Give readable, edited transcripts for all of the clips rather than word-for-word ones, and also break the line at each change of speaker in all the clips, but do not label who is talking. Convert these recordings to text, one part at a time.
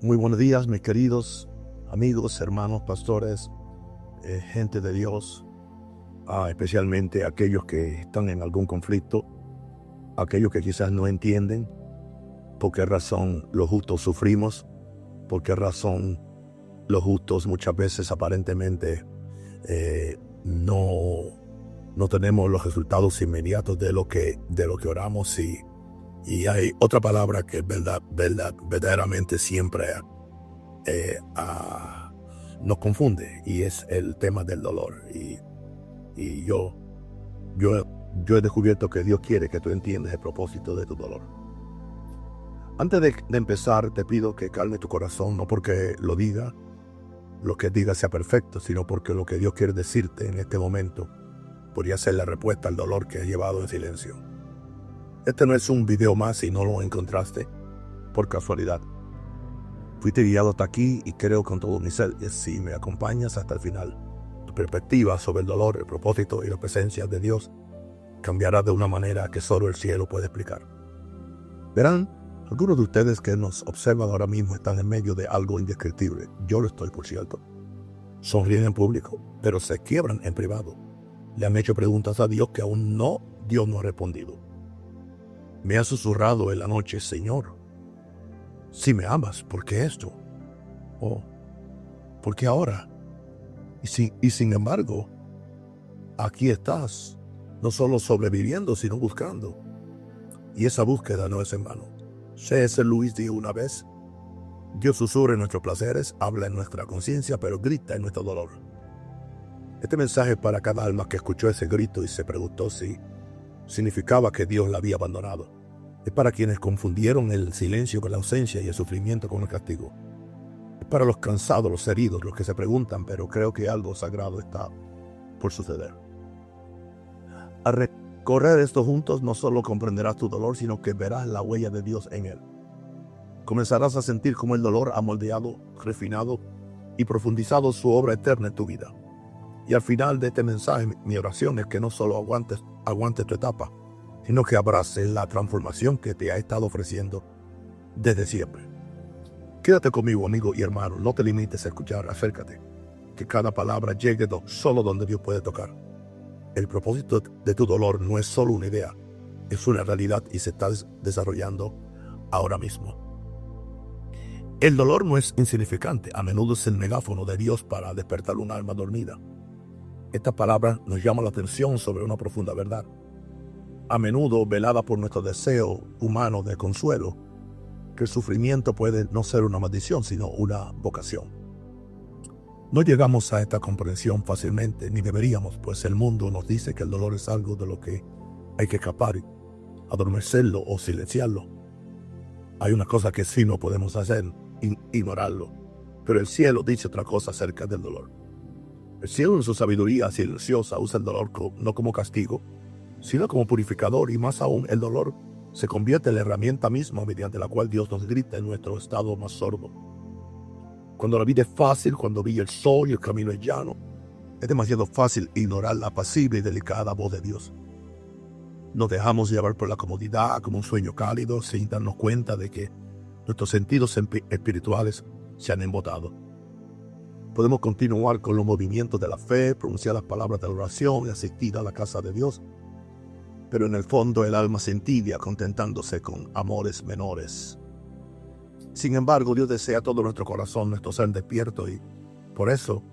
Muy buenos días, mis queridos amigos, hermanos, pastores, gente de Dios, especialmente aquellos que están en algún conflicto, aquellos que quizás no entienden por qué razón los justos sufrimos, por qué razón los justos muchas veces aparentemente no tenemos los resultados inmediatos de lo que oramos, y hay otra palabra que verdaderamente siempre nos confunde, y es el tema del dolor. Y yo he descubierto que Dios quiere que tú entiendas el propósito de tu dolor. Antes de empezar, te pido que calme tu corazón, no porque lo que diga sea perfecto, sino porque lo que Dios quiere decirte en este momento podría ser la respuesta al dolor que has llevado en silencio. Este no es un video más si no lo encontraste por casualidad. Fuiste guiado hasta aquí y creo con todo mi ser que si me acompañas hasta el final, tu perspectiva sobre el dolor, el propósito y la presencia de Dios cambiará de una manera que solo el cielo puede explicar. Verán, algunos de ustedes que nos observan ahora mismo están en medio de algo indescriptible. Yo lo estoy, por cierto. Sonríen en público, pero se quiebran en privado. Le han hecho preguntas a Dios que aún Dios no ha respondido. Me ha susurrado en la noche: Señor, si me amas, ¿por qué esto? ¿Por qué ahora? Y sin embargo, aquí estás, no solo sobreviviendo, sino buscando. Y esa búsqueda no es en vano. C.S. Lewis dijo una vez: Dios susurra en nuestros placeres, habla en nuestra conciencia, pero grita en nuestro dolor. Este mensaje es para cada alma que escuchó ese grito y se preguntó si significaba que Dios la había abandonado. Es para quienes confundieron el silencio con la ausencia y el sufrimiento con el castigo. Es para los cansados, los heridos, los que se preguntan, pero creo que algo sagrado está por suceder. Al recorrer esto juntos, no solo comprenderás tu dolor, sino que verás la huella de Dios en él. Comenzarás a sentir cómo el dolor ha moldeado, refinado y profundizado su obra eterna en tu vida. Y al final de este mensaje, mi oración es que no solo aguantes tu etapa, sino que abraces la transformación que te ha estado ofreciendo desde siempre. Quédate conmigo, amigo y hermano, no te limites a escuchar, acércate, que cada palabra llegue solo donde Dios puede tocar. El propósito de tu dolor no es solo una idea, es una realidad y se está desarrollando ahora mismo. El dolor no es insignificante, a menudo es el megáfono de Dios para despertar un alma dormida. Esta palabra nos llama la atención sobre una profunda verdad, a menudo velada por nuestro deseo humano de consuelo, que el sufrimiento puede no ser una maldición, sino una vocación. No llegamos a esta comprensión fácilmente, ni deberíamos, pues el mundo nos dice que el dolor es algo de lo que hay que escapar, adormecerlo o silenciarlo. Hay una cosa que sí no podemos hacer: ignorarlo. Pero el cielo dice otra cosa acerca del dolor. El cielo, en su sabiduría silenciosa, usa el dolor no como castigo, sino como purificador, y más aún, el dolor se convierte en la herramienta misma mediante la cual Dios nos grita en nuestro estado más sordo. Cuando la vida es fácil, cuando brilla el sol y el camino es llano, es demasiado fácil ignorar la apacible y delicada voz de Dios. Nos dejamos llevar por la comodidad como un sueño cálido, sin darnos cuenta de que nuestros sentidos espirituales se han embotado. Podemos continuar con los movimientos de la fe, pronunciar las palabras de la oración y asistir a la casa de Dios, pero en el fondo el alma se entibia contentándose con amores menores. Sin embargo, Dios desea todo nuestro corazón, nuestro ser despierto, y por eso,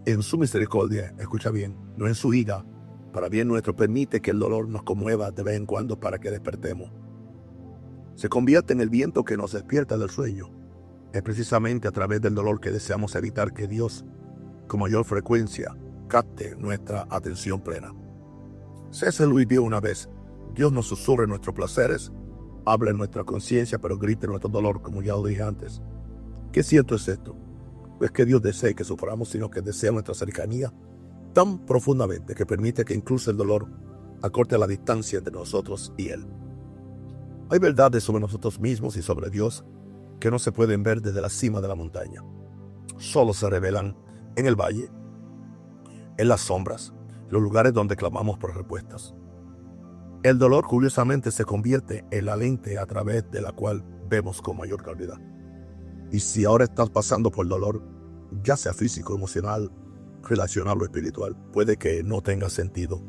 en su misericordia, escucha bien, no en su ira, para bien nuestro, permite que el dolor nos conmueva de vez en cuando para que despertemos. Se convierte en el viento que nos despierta del sueño. Es precisamente a través del dolor que deseamos evitar que Dios, con mayor frecuencia, capte nuestra atención plena. C.S. Lewis dijo una vez: Dios nos susurra en nuestros placeres, habla en nuestra conciencia, pero grita en nuestro dolor, como ya lo dije antes. ¿Qué cierto es esto? Pues que Dios desea que suframos, sino que desea nuestra cercanía tan profundamente que permite que incluso el dolor acorte la distancia entre nosotros y Él. Hay verdades sobre nosotros mismos y sobre Dios que no se pueden ver desde la cima de la montaña. Solo se revelan en el valle, en las sombras, los lugares donde clamamos por respuestas. El dolor, curiosamente, se convierte en la lente a través de la cual vemos con mayor claridad. Y si ahora estás pasando por dolor, ya sea físico, emocional, relacional o espiritual, puede que no tenga sentido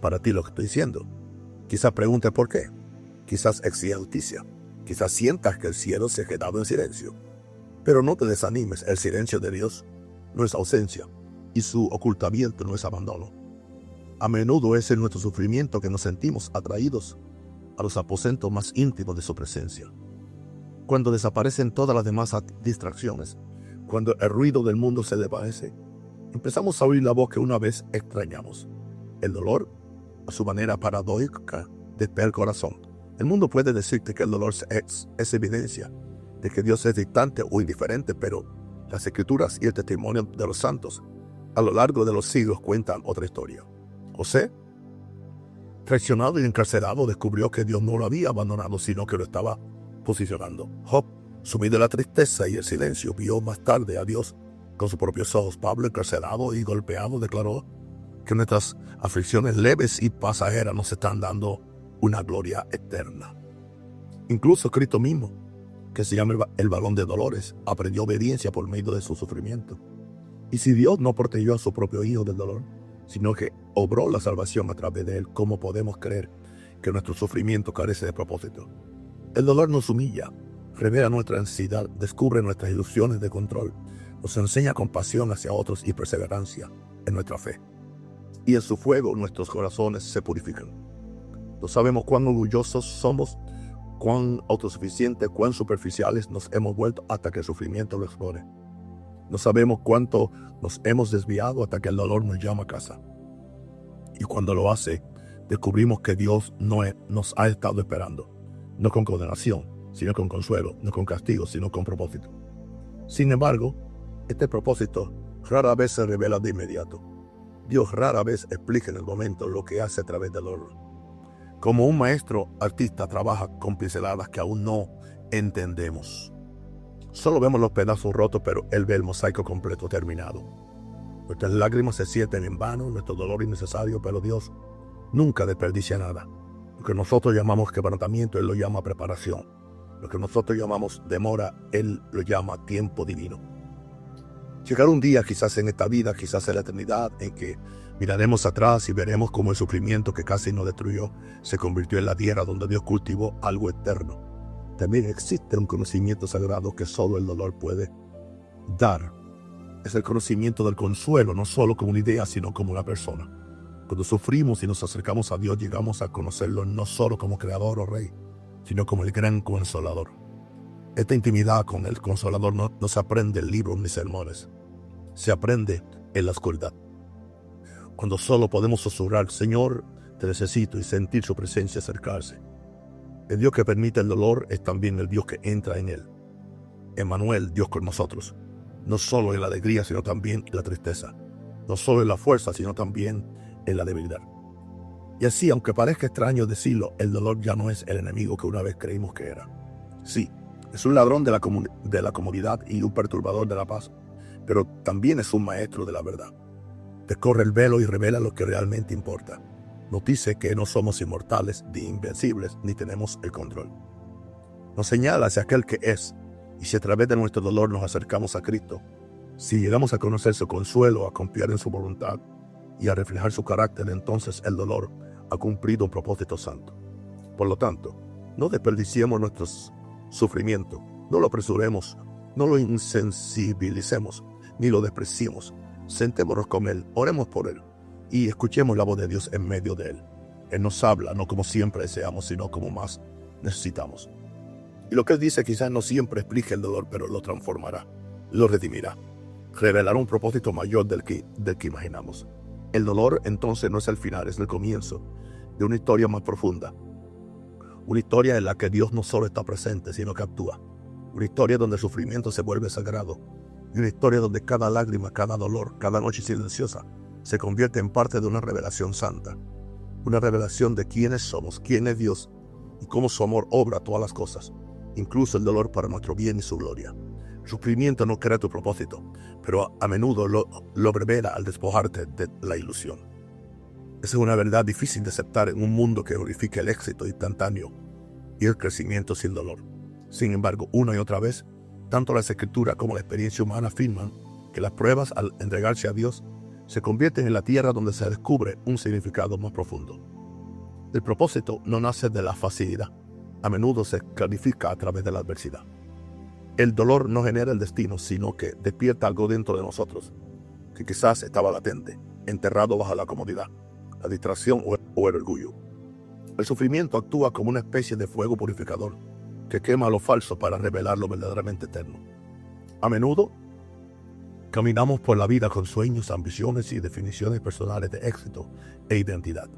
para ti lo que estoy diciendo. Quizás pregunte por qué. Quizás exija justicia. Quizás sientas que el cielo se ha quedado en silencio. Pero no te desanimes, el silencio de Dios no es ausencia y su ocultamiento no es abandono. A menudo es en nuestro sufrimiento que nos sentimos atraídos a los aposentos más íntimos de su presencia. Cuando desaparecen todas las demás distracciones, cuando el ruido del mundo se desvanece, empezamos a oír la voz que una vez extrañamos. El dolor, a su manera paradójica, despega el corazón. El mundo puede decirte que el dolor es evidencia de que Dios es distante o indiferente, pero las Escrituras y el testimonio de los santos a lo largo de los siglos cuentan otra historia. José, traicionado y encarcelado, descubrió que Dios no lo había abandonado, sino que lo estaba posicionando. Job, sumido en la tristeza y el silencio, vio más tarde a Dios con sus propios ojos. Pablo, encarcelado y golpeado, declaró que nuestras aflicciones leves y pasajeras nos están dando una gloria eterna. Incluso Cristo mismo, que se llama el varón de dolores, aprendió obediencia por medio de su sufrimiento. Y si Dios no protegió a su propio Hijo del dolor, sino que obró la salvación a través de él, ¿cómo podemos creer que nuestro sufrimiento carece de propósito? El dolor nos humilla, revela nuestra ansiedad, descubre nuestras ilusiones de control, nos enseña compasión hacia otros y perseverancia en nuestra fe. Y en su fuego nuestros corazones se purifican. No sabemos cuán orgullosos somos, cuán autosuficientes, cuán superficiales nos hemos vuelto hasta que el sufrimiento lo explore. No sabemos cuánto nos hemos desviado hasta que el dolor nos llama a casa. Y cuando lo hace, descubrimos que Dios nos ha estado esperando, no con condenación, sino con consuelo, no con castigo, sino con propósito. Sin embargo, este propósito rara vez se revela de inmediato. Dios rara vez explica en el momento lo que hace a través del dolor. Como un maestro artista trabaja con pinceladas que aún no entendemos. Solo vemos los pedazos rotos, pero Él ve el mosaico completo terminado. Nuestras lágrimas se sienten en vano, nuestro dolor innecesario, pero Dios nunca desperdicia nada. Lo que nosotros llamamos quebrantamiento, Él lo llama preparación. Lo que nosotros llamamos demora, Él lo llama tiempo divino. Llegará un día, quizás en esta vida, quizás en la eternidad, en que miraremos atrás y veremos cómo el sufrimiento que casi nos destruyó se convirtió en la tierra donde Dios cultivó algo eterno. También existe un conocimiento sagrado que solo el dolor puede dar. Es el conocimiento del consuelo, no solo como una idea, sino como una persona. Cuando sufrimos y nos acercamos a Dios, llegamos a conocerlo no solo como creador o rey, sino como el gran consolador. Esta intimidad con el consolador no se aprende en libros ni sermones. Se aprende en la oscuridad. Cuando solo podemos susurrar, Señor, te necesito, y sentir su presencia acercarse. El Dios que permite el dolor es también el Dios que entra en él. Emmanuel, Dios con nosotros. No solo en la alegría, sino también en la tristeza. No solo en la fuerza, sino también en la debilidad. Y así, aunque parezca extraño decirlo, el dolor ya no es el enemigo que una vez creímos que era. Sí, es un ladrón de la comodidad y un perturbador de la paz, pero también es un maestro de la verdad. Descorre el velo y revela lo que realmente importa. Nos dice que no somos inmortales ni invencibles, ni tenemos el control. Nos señala hacia aquel que es, y si a través de nuestro dolor nos acercamos a Cristo, si llegamos a conocer su consuelo, a confiar en su voluntad y a reflejar su carácter, entonces el dolor ha cumplido un propósito santo. Por lo tanto, no desperdiciemos nuestro sufrimiento, no lo apresuremos, no lo insensibilicemos, ni lo despreciemos. Sentémonos con Él, oremos por Él y escuchemos la voz de Dios en medio de Él. Él nos habla no como siempre deseamos, sino como más necesitamos. Y lo que Él dice quizás no siempre explique el dolor, pero lo transformará, lo redimirá, revelará un propósito mayor del que imaginamos. El dolor entonces no es el final, es el comienzo de una historia más profunda. Una historia en la que Dios no solo está presente, sino que actúa. Una historia donde el sufrimiento se vuelve sagrado. Y una historia donde cada lágrima, cada dolor, cada noche silenciosa se convierte en parte de una revelación santa. Una revelación de quiénes somos, quién es Dios y cómo su amor obra todas las cosas, incluso el dolor para nuestro bien y su gloria. El sufrimiento no crea tu propósito, pero a menudo lo revela al despojarte de la ilusión. Esa es una verdad difícil de aceptar en un mundo que glorifica el éxito instantáneo y el crecimiento sin dolor. Sin embargo, una y otra vez, tanto las Escrituras como la experiencia humana afirman que las pruebas, al entregarse a Dios, se convierten en la tierra donde se descubre un significado más profundo. El propósito no nace de la facilidad, a menudo se clarifica a través de la adversidad. El dolor no genera el destino, sino que despierta algo dentro de nosotros, que quizás estaba latente, enterrado bajo la comodidad, la distracción o el orgullo. El sufrimiento actúa como una especie de fuego purificador que quema lo falso para revelar lo verdaderamente eterno. A menudo, caminamos por la vida con sueños, ambiciones y definiciones personales de éxito e identidad.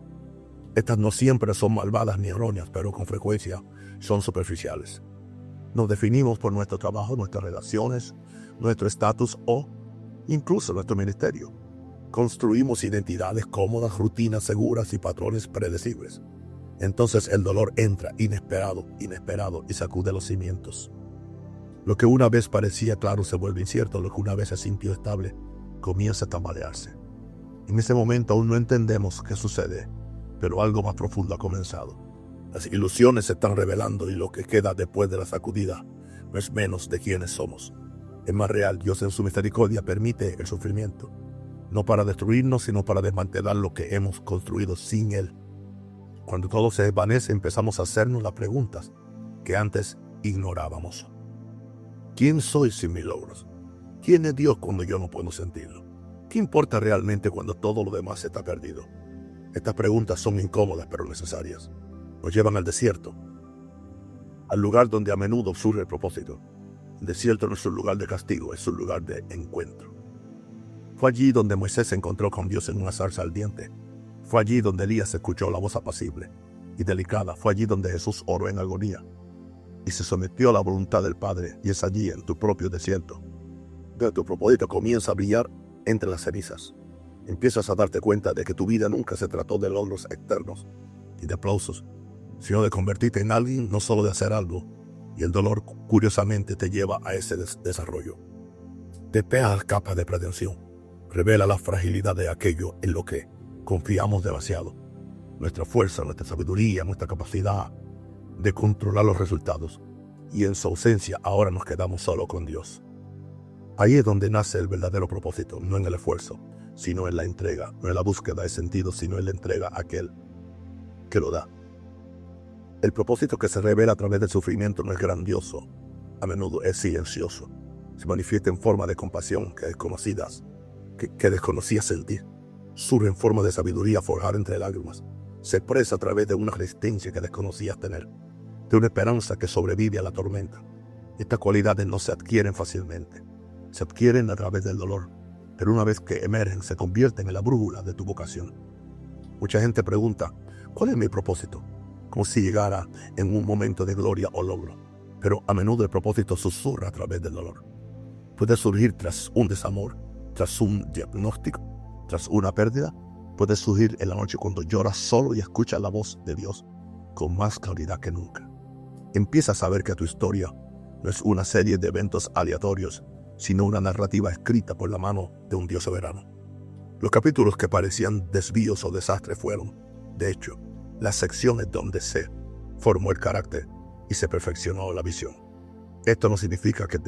Estas no siempre son malvadas ni erróneas, pero con frecuencia son superficiales. Nos definimos por nuestro trabajo, nuestras relaciones, nuestro estatus o incluso nuestro ministerio. Construimos identidades cómodas, rutinas seguras y patrones predecibles. Entonces el dolor entra inesperado y sacude los cimientos. Lo que una vez parecía claro se vuelve incierto, lo que una vez se sintió estable comienza a tambalearse. En ese momento aún no entendemos qué sucede, pero algo más profundo ha comenzado. Las ilusiones se están revelando y lo que queda después de la sacudida no es menos de quienes somos. Es más real. Dios en su misericordia permite el sufrimiento, no para destruirnos, sino para desmantelar lo que hemos construido sin Él. Cuando todo se desvanece, empezamos a hacernos las preguntas que antes ignorábamos. ¿Quién soy sin mis logros? ¿Quién es Dios cuando yo no puedo sentirlo? ¿Qué importa realmente cuando todo lo demás está perdido? Estas preguntas son incómodas pero necesarias. Nos llevan al desierto, al lugar donde a menudo surge el propósito. El desierto no es un lugar de castigo, es un lugar de encuentro. Fue allí donde Moisés se encontró con Dios en una zarza ardiente. Fue allí donde Elías escuchó la voz apacible y delicada. Fue allí donde Jesús oró en agonía y se sometió a la voluntad del Padre. Y es allí, en tu propio desierto, que tu propósito comienza a brillar entre las cenizas. Empiezas a darte cuenta de que tu vida nunca se trató de logros externos y de aplausos, sino de convertirte en alguien, no solo de hacer algo. Y el dolor, curiosamente, te lleva a ese desarrollo. Despega las capas de pretensión. Revela la fragilidad de aquello en lo que confiamos demasiado. Nuestra fuerza, nuestra sabiduría, nuestra capacidad de controlar los resultados. Y en su ausencia, ahora nos quedamos solo con Dios. Ahí es donde nace el verdadero propósito, no en el esfuerzo, sino en la entrega. No en la búsqueda de sentido, sino en la entrega a aquel que lo da. El propósito que se revela a través del sufrimiento no es grandioso, a menudo es silencioso. Se manifiesta en forma de compasión que desconocías sentir. Surge en forma de sabiduría forjada entre lágrimas. Se expresa a través de una resistencia que desconocías tener, de una esperanza que sobrevive a la tormenta. Estas cualidades no se adquieren fácilmente. Se adquieren a través del dolor, pero una vez que emergen se convierten en la brújula de tu vocación. Mucha gente pregunta, ¿cuál es mi propósito? Como si llegara en un momento de gloria o logro. Pero a menudo el propósito susurra a través del dolor. Puede surgir tras un desamor, tras un diagnóstico, tras una pérdida. Puede surgir en la noche cuando lloras solo y escuchas la voz de Dios con más claridad que nunca. Empiezas a ver que tu historia no es una serie de eventos aleatorios, sino una narrativa escrita por la mano de un Dios soberano. Los capítulos que parecían desvíos o desastres fueron, de hecho, las secciones donde se formó el carácter y se perfeccionó la visión. Esto no significa que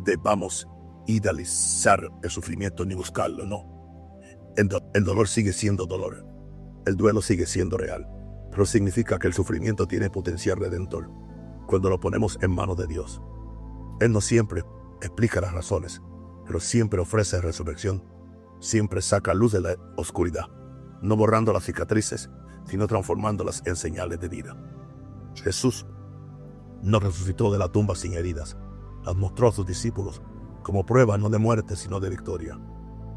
debamos idealizar el sufrimiento ni buscarlo, no. El dolor sigue siendo dolor. El duelo sigue siendo real. Pero significa que el sufrimiento tiene potencial redentor cuando lo ponemos en manos de Dios. Él no siempre explica las razones, pero siempre ofrece resurrección. Siempre saca luz de la oscuridad, no borrando las cicatrices, sino transformándolas en señales de vida. Jesús no resucitó de la tumba sin heridas. Las mostró a sus discípulos como prueba no de muerte, sino de victoria.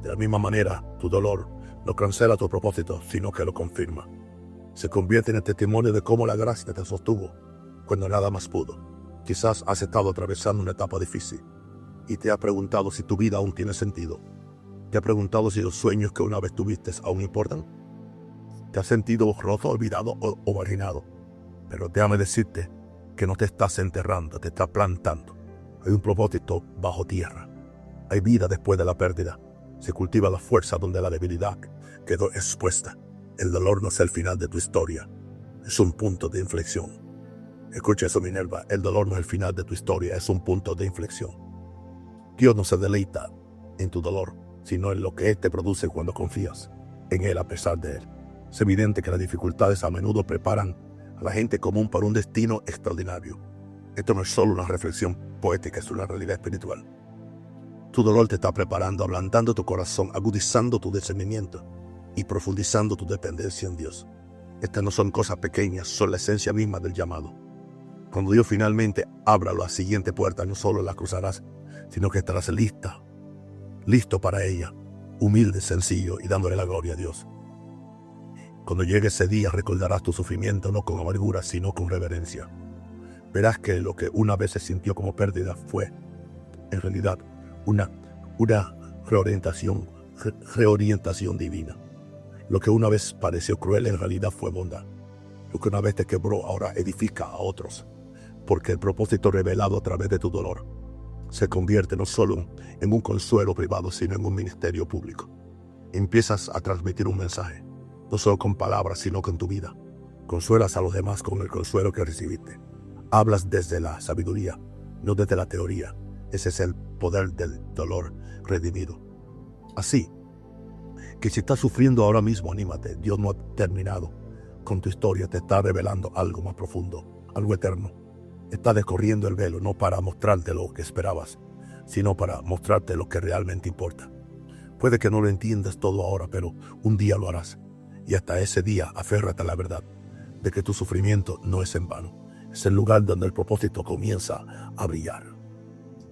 De la misma manera, tu dolor no cancela tu propósito, sino que lo confirma. Se convierte en el testimonio de cómo la gracia te sostuvo cuando nada más pudo. Quizás has estado atravesando una etapa difícil y te has preguntado si tu vida aún tiene sentido. ¿Te has preguntado si los sueños que una vez tuviste aún importan? ¿Te has sentido roto, olvidado o marginado? Pero déjame decirte que no te estás enterrando, te estás plantando. Hay un propósito bajo tierra. Hay vida después de la pérdida. Se cultiva la fuerza donde la debilidad quedó expuesta. El dolor no es el final de tu historia, es un punto de inflexión. Escucha eso, Minerva. El dolor no es el final de tu historia, es un punto de inflexión. Dios no se deleita en tu dolor, sino en lo que Él te produce cuando confías en Él a pesar de Él. Es evidente que las dificultades a menudo preparan a la gente común para un destino extraordinario. Esto no es solo una reflexión poética, es una realidad espiritual. Tu dolor te está preparando, ablandando tu corazón, agudizando tu discernimiento y profundizando tu dependencia en Dios. Estas no son cosas pequeñas, son la esencia misma del llamado. Cuando Dios finalmente abra la siguiente puerta, no solo la cruzarás, sino que estarás listo para ella, humilde, sencillo y dándole la gloria a Dios. Cuando llegue ese día recordarás tu sufrimiento no con amargura, sino con reverencia. Verás que lo que una vez se sintió como pérdida fue, en realidad, una reorientación divina. Lo que una vez pareció cruel, en realidad fue bondad. Lo que una vez te quebró, ahora edifica a otros, porque el propósito revelado a través de tu dolor se convierte no solo en un consuelo privado, sino en un ministerio público. Empiezas a transmitir un mensaje, no solo con palabras, sino con tu vida. Consuelas a los demás con el consuelo que recibiste. Hablas desde la sabiduría, no desde la teoría. Ese es el poder del dolor redimido. Así que si estás sufriendo ahora mismo, anímate. Dios no ha terminado con tu historia, te está revelando algo más profundo, algo eterno. Está descorriendo el velo, no para mostrarte lo que esperabas, sino para mostrarte lo que realmente importa. Puede que no lo entiendas todo ahora, pero un día lo harás. Y hasta ese día, aférrate a la verdad de que tu sufrimiento no es en vano. Es el lugar donde el propósito comienza a brillar.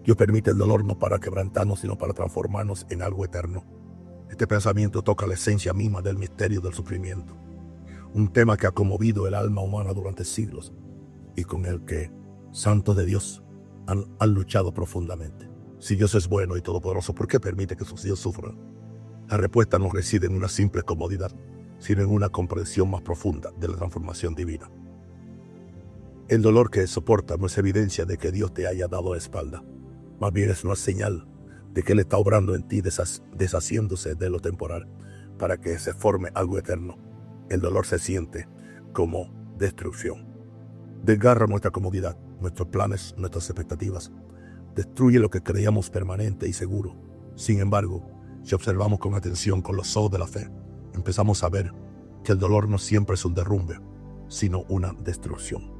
Dios permite el dolor no para quebrantarnos, sino para transformarnos en algo eterno. Este pensamiento toca la esencia misma del misterio del sufrimiento. Un tema que ha conmovido el alma humana durante siglos y con el que santos de Dios han luchado profundamente. Si Dios es bueno y todopoderoso, ¿por qué permite que sus hijos sufran? La respuesta no reside en una simple comodidad, sino en una comprensión más profunda de la transformación divina. El dolor que soporta no es evidencia de que Dios te haya dado la espalda, más bien es una señal de que Él está obrando en ti, deshaciéndose de lo temporal, para que se forme algo eterno. El dolor se siente como destrucción. Desgarra nuestra comodidad, nuestros planes, nuestras expectativas. Destruye lo que creíamos permanente y seguro. Sin embargo, si observamos con atención, con los ojos de la fe, empezamos a ver que el dolor no siempre es un derrumbe, sino una destrucción.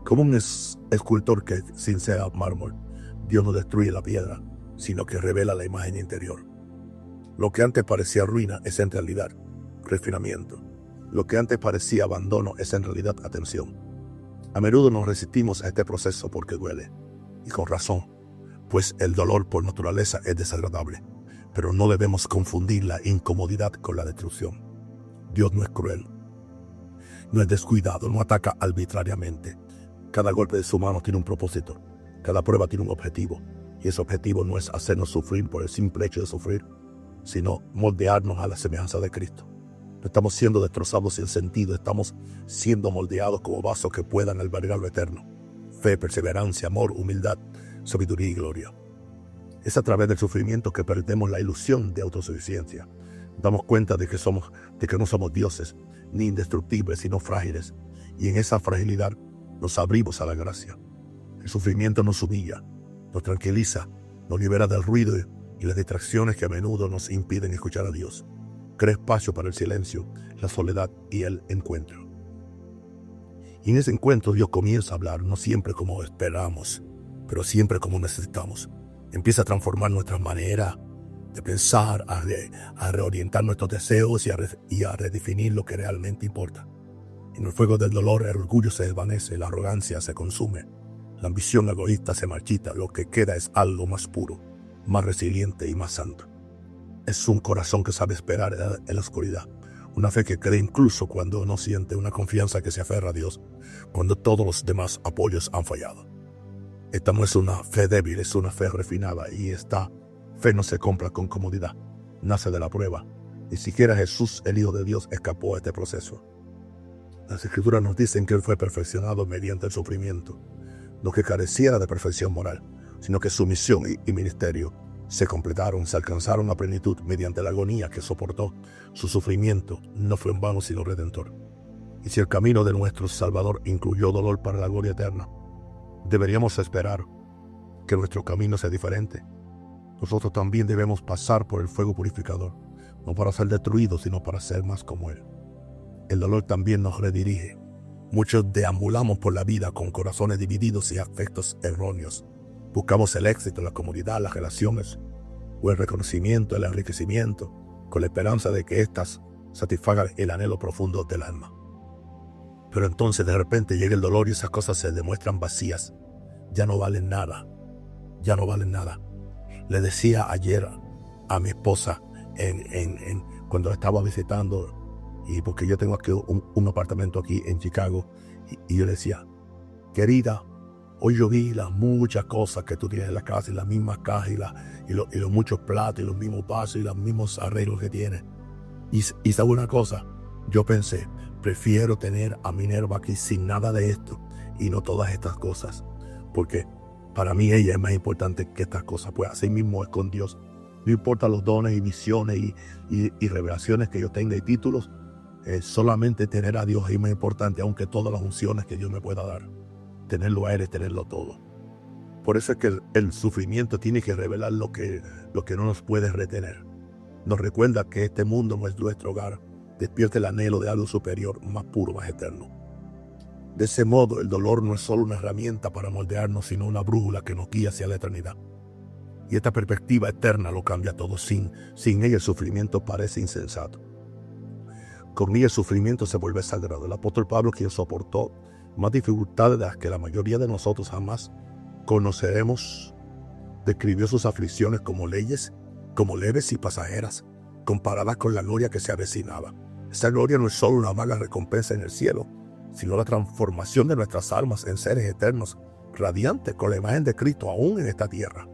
Como un escultor que cincela mármol, Dios no destruye la piedra, sino que revela la imagen interior. Lo que antes parecía ruina es en realidad refinamiento. Lo que antes parecía abandono es en realidad atención. A menudo nos resistimos a este proceso porque duele, y con razón, pues el dolor por naturaleza es desagradable, pero no debemos confundir la incomodidad con la destrucción. Dios no es cruel, no es descuidado, no ataca arbitrariamente. Cada golpe de su mano tiene un propósito, cada prueba tiene un objetivo, y ese objetivo no es hacernos sufrir por el simple hecho de sufrir, sino moldearnos a la semejanza de Cristo. No estamos siendo destrozados sin sentido, estamos siendo moldeados como vasos que puedan albergar lo eterno. Fe, perseverancia, amor, humildad, sabiduría y gloria. Es a través del sufrimiento que perdemos la ilusión de autosuficiencia. Damos cuenta de que no somos dioses, ni indestructibles, sino frágiles. Y en esa fragilidad nos abrimos a la gracia. El sufrimiento nos humilla, nos tranquiliza, nos libera del ruido y las distracciones que a menudo nos impiden escuchar a Dios. Crea espacio para el silencio, la soledad y el encuentro. Y en ese encuentro Dios comienza a hablar, no siempre como esperamos, pero siempre como necesitamos. Empieza a transformar nuestra manera de pensar, a reorientar nuestros deseos y a redefinir lo que realmente importa. En el fuego del dolor el orgullo se desvanece, la arrogancia se consume, la ambición egoísta se marchita, lo que queda es algo más puro, más resiliente y más santo. Es un corazón que sabe esperar en la oscuridad, una fe que cree incluso cuando no siente, una confianza que se aferra a Dios cuando todos los demás apoyos han fallado. Esta no es una fe débil, es una fe refinada, y esta fe no se compra con comodidad, nace de la prueba. Ni siquiera Jesús, el Hijo de Dios, escapó a este proceso. Las Escrituras nos dicen que Él fue perfeccionado mediante el sufrimiento, no que careciera de perfección moral, sino que su misión y ministerio se completaron, se alcanzaron a plenitud mediante la agonía que soportó. Su sufrimiento no fue en vano, sino redentor. Y si el camino de nuestro Salvador incluyó dolor para la gloria eterna, deberíamos esperar que nuestro camino sea diferente. Nosotros también debemos pasar por el fuego purificador, no para ser destruidos, sino para ser más como Él. El dolor también nos redirige. Muchos deambulamos por la vida con corazones divididos y afectos erróneos. Buscamos el éxito, la comodidad, las relaciones, o el reconocimiento, el enriquecimiento, con la esperanza de que éstas satisfagan el anhelo profundo del alma. Pero entonces de repente llega el dolor y esas cosas se demuestran vacías. Ya no valen nada. Ya no valen nada. Le decía ayer a mi esposa cuando la estaba visitando, y porque yo tengo aquí un apartamento aquí en Chicago, y yo le decía, querida, hoy yo vi las muchas cosas que tú tienes en la casa, y las mismas cajas, y los muchos platos, y los mismos vasos, y los mismos arreglos que tienes. Y sabe una cosa, yo pensé, prefiero tener a Minerva aquí sin nada de esto, y no todas estas cosas, porque para mí ella es más importante que estas cosas. Pues así mismo es con Dios. No importa los dones y visiones y revelaciones que yo tenga y títulos, solamente tener a Dios es más importante, aunque todas las unciones que Dios me pueda dar. Tenerlo a Él es tenerlo todo. Por eso es que el sufrimiento tiene que revelar lo que no nos puede retener. Nos recuerda que este mundo no es nuestro hogar. Despierta el anhelo de algo superior, más puro, más eterno. De ese modo, el dolor no es solo una herramienta para moldearnos, sino una brújula que nos guía hacia la eternidad. Y esta perspectiva eterna lo cambia todo. Sin ella el sufrimiento parece insensato. Con ella el sufrimiento se vuelve sagrado. El apóstol Pablo, quien soportó más dificultades de las que la mayoría de nosotros jamás conoceremos, describió sus aflicciones como leves y pasajeras, comparadas con la gloria que se avecinaba. Esa gloria no es solo una vaga recompensa en el cielo, sino la transformación de nuestras almas en seres eternos, radiantes con la imagen de Cristo aún en esta tierra.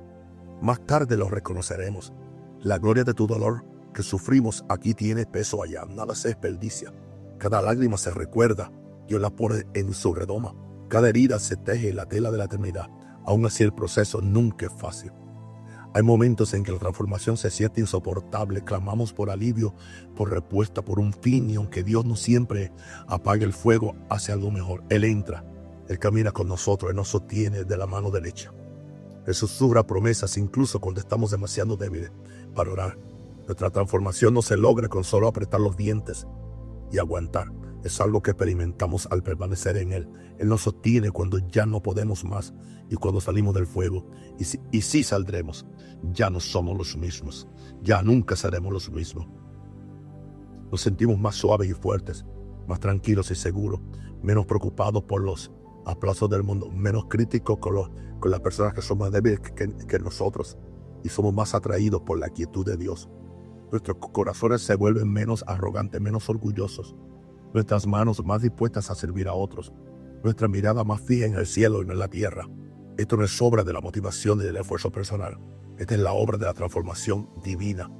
Más tarde lo reconoceremos. La gloria de tu dolor que sufrimos aquí tiene peso allá, nada se desperdicia. Cada lágrima se recuerda, Dios la pone en su redoma. Cada herida se teje en la tela de la eternidad. Aún así el proceso nunca es fácil. Hay momentos en que la transformación se siente insoportable, clamamos por alivio, por respuesta, por un fin, y aunque Dios no siempre apaga el fuego, hace algo mejor. Él entra, Él camina con nosotros, Él nos sostiene de la mano derecha. Él susurra promesas incluso cuando estamos demasiado débiles para orar. Nuestra transformación no se logra con solo apretar los dientes y aguantar. Es algo que experimentamos al permanecer en Él. Él nos sostiene cuando ya no podemos más y cuando salimos del fuego. Y si saldremos, ya no somos los mismos. Ya nunca seremos los mismos. Nos sentimos más suaves y fuertes, más tranquilos y seguros, menos preocupados por los aplausos del mundo, menos críticos con las personas que son más débiles que nosotros, y somos más atraídos por la quietud de Dios. Nuestros corazones se vuelven menos arrogantes, menos orgullosos. Nuestras manos más dispuestas a servir a otros. Nuestra mirada más fija en el cielo y no en la tierra. Esto no es obra de la motivación y del esfuerzo personal. Esta es la obra de la transformación divina.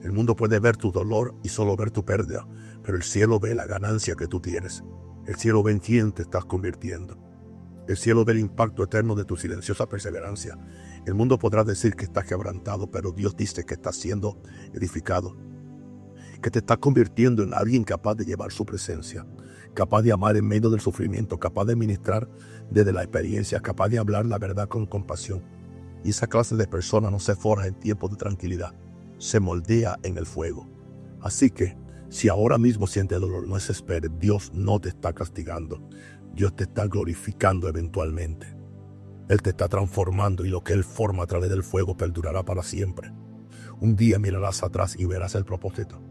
El mundo puede ver tu dolor y solo ver tu pérdida, pero el cielo ve la ganancia que tú tienes. El cielo ve en quién te estás convirtiendo. El cielo ve el impacto eterno de tu silenciosa perseverancia. El mundo podrá decir que estás quebrantado, pero Dios dice que estás siendo edificado, que te estás convirtiendo en alguien capaz de llevar su presencia, capaz de amar en medio del sufrimiento, capaz de ministrar desde la experiencia, capaz de hablar la verdad con compasión. Y esa clase de persona no se forja en tiempos de tranquilidad, se moldea en el fuego. Así que, si ahora mismo sientes dolor, no desesperes. Dios no te está castigando. Dios te está glorificando eventualmente. Él te está transformando y lo que Él forma a través del fuego perdurará para siempre. Un día mirarás atrás y verás el propósito.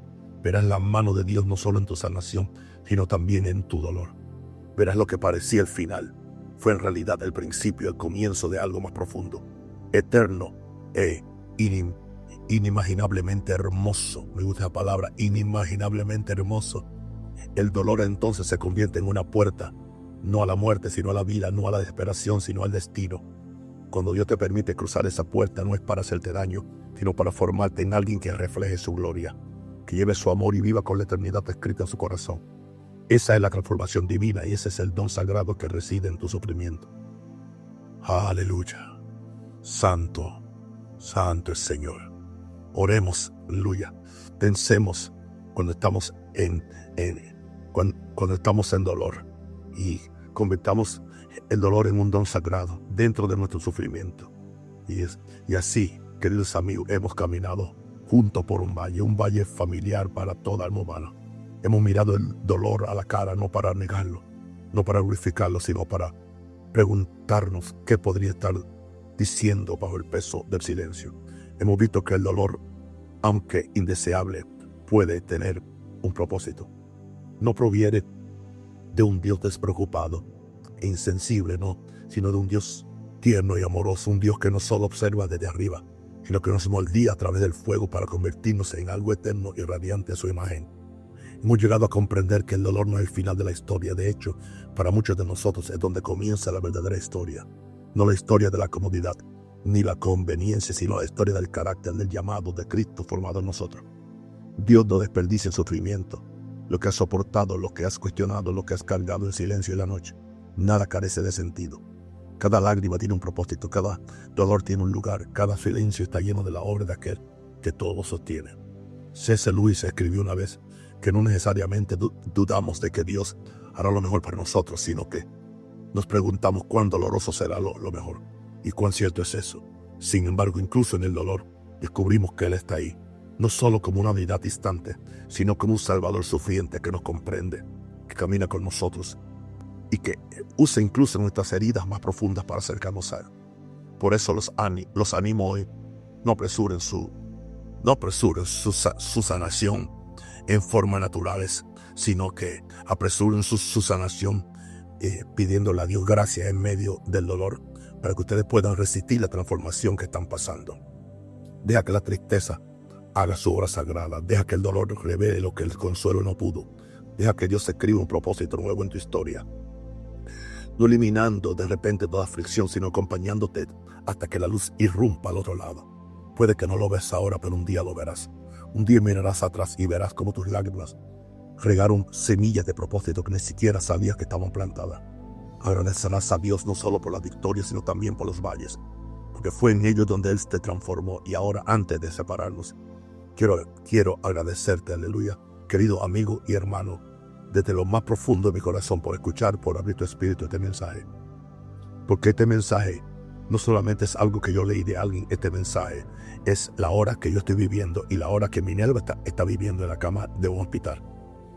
Verás la mano de Dios no solo en tu sanación, sino también en tu dolor. Verás lo que parecía el final. Fue en realidad el principio, el comienzo de algo más profundo, eterno e inimaginablemente hermoso. Me gusta la palabra, inimaginablemente hermoso. El dolor entonces se convierte en una puerta, no a la muerte, sino a la vida, no a la desesperación, sino al destino. Cuando Dios te permite cruzar esa puerta, no es para hacerte daño, sino para formarte en alguien que refleje su gloria, que lleve su amor y viva con la eternidad escrita en su corazón. Esa es la transformación divina y ese es el don sagrado que reside en tu sufrimiento. Aleluya. Santo, santo es Señor. Oremos, aleluya. Pensemos cuando estamos cuando estamos en dolor y convirtamos el dolor en un don sagrado dentro de nuestro sufrimiento. Y así, queridos amigos, hemos caminado juntos por un valle familiar para toda alma humana. Hemos mirado el dolor a la cara, no para negarlo, no para glorificarlo, sino para preguntarnos qué podría estar diciendo bajo el peso del silencio. Hemos visto que el dolor, aunque indeseable, puede tener un propósito. No proviene de un Dios despreocupado e insensible, no, sino de un Dios tierno y amoroso, un Dios que no solo observa desde arriba, sino que nos moldea a través del fuego para convertirnos en algo eterno y radiante a su imagen. Hemos llegado a comprender que el dolor no es el final de la historia. De hecho, para muchos de nosotros es donde comienza la verdadera historia. No la historia de la comodidad, ni la conveniencia, sino la historia del carácter, del llamado de Cristo formado en nosotros. Dios no desperdicia el sufrimiento. Lo que has soportado, lo que has cuestionado, lo que has cargado en silencio en la noche, nada carece de sentido. Cada lágrima tiene un propósito, cada dolor tiene un lugar, cada silencio está lleno de la obra de aquel que todo sostiene. C.S. Lewis escribió una vez que no necesariamente dudamos de que Dios hará lo mejor para nosotros, sino que nos preguntamos cuán doloroso será lo mejor y cuán cierto es eso. Sin embargo, incluso en el dolor, descubrimos que Él está ahí, no solo como una deidad distante, sino como un Salvador sufriente que nos comprende, que camina con nosotros y que usa incluso nuestras heridas más profundas para acercarnos a Él. Por eso los animo hoy, no apresuren su sanación en formas naturales, sino que apresuren su sanación pidiéndole a Dios gracia en medio del dolor para que ustedes puedan resistir la transformación que están pasando. Deja que la tristeza haga su obra sagrada, deja que el dolor revele lo que el consuelo no pudo, deja que Dios escriba un propósito nuevo en tu historia, no eliminando de repente toda aflicción, sino acompañándote hasta que la luz irrumpa al otro lado. Puede que no lo ves ahora, pero un día lo verás. Un día mirarás atrás y verás cómo tus lágrimas regaron semillas de propósito que ni siquiera sabías que estaban plantadas. Agradecerás a Dios no solo por las victorias, sino también por los valles, porque fue en ellos donde Él te transformó. Y ahora, antes de separarnos, quiero agradecerte, aleluya, querido amigo y hermano, desde lo más profundo de mi corazón, por escuchar, por abrir tu espíritu este mensaje. Porque este mensaje no solamente es algo que yo leí de alguien, este mensaje es la hora que yo estoy viviendo y la hora que Minerva está viviendo en la cama de un hospital.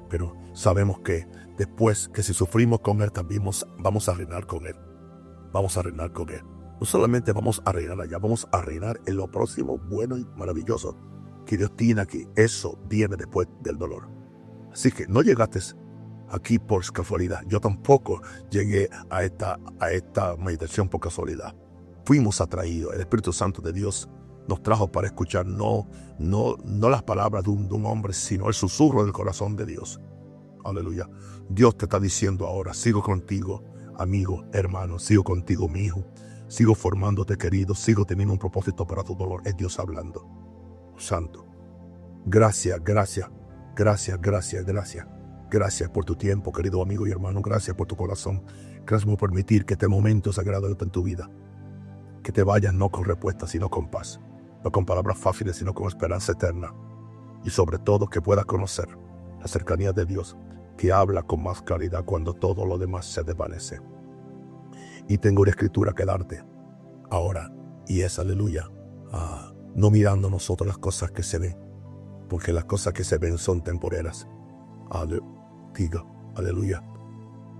Pero sabemos que después, que si sufrimos con Él, también vamos a reinar con Él. Vamos a reinar con Él. No solamente vamos a reinar allá, vamos a reinar en lo próximo, bueno y maravilloso que Dios tiene aquí. Eso viene después del dolor. Así que no llegaste aquí por casualidad. Yo tampoco llegué a esta meditación por casualidad. Fuimos atraídos. El Espíritu Santo de Dios nos trajo para escuchar no las palabras de un hombre, sino el susurro del corazón de Dios. Aleluya. Dios te está diciendo ahora: sigo contigo, amigo, hermano, sigo contigo, mi hijo, sigo formándote, querido, sigo teniendo un propósito para tu dolor. Es Dios hablando. Santo, gracias por tu tiempo, querido amigo y hermano. Gracias por tu corazón. Gracias por permitir que este momento sagrado esté en tu vida. Que te vayas no con respuestas, sino con paz. No con palabras fáciles, sino con esperanza eterna. Y sobre todo, que puedas conocer la cercanía de Dios, que habla con más claridad cuando todo lo demás se desvanece. Y tengo una escritura que darte ahora, y es, aleluya, no mirando nosotros las cosas que se ven, porque las cosas que se ven son temporeras. Aleluya.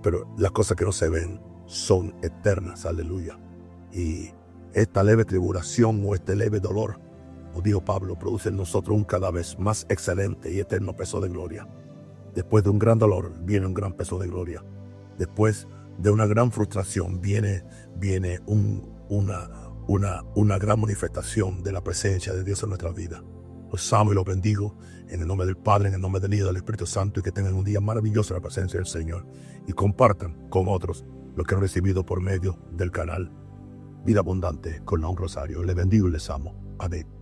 Pero las cosas que no se ven son eternas, aleluya. Y esta leve tribulación o este leve dolor, como dijo Pablo, produce en nosotros un cada vez más excelente y eterno peso de gloria. Después de un gran dolor viene un gran peso de gloria. Después de una gran frustración viene una gran manifestación de la presencia de Dios en nuestra vida. Los amo y los bendigo en el nombre del Padre, en el nombre del Hijo y del Espíritu Santo, y que tengan un día maravilloso en la presencia del Señor y compartan con otros lo que han recibido por medio del canal Vida Abundante con un rosario. Les bendigo y les amo. Amén.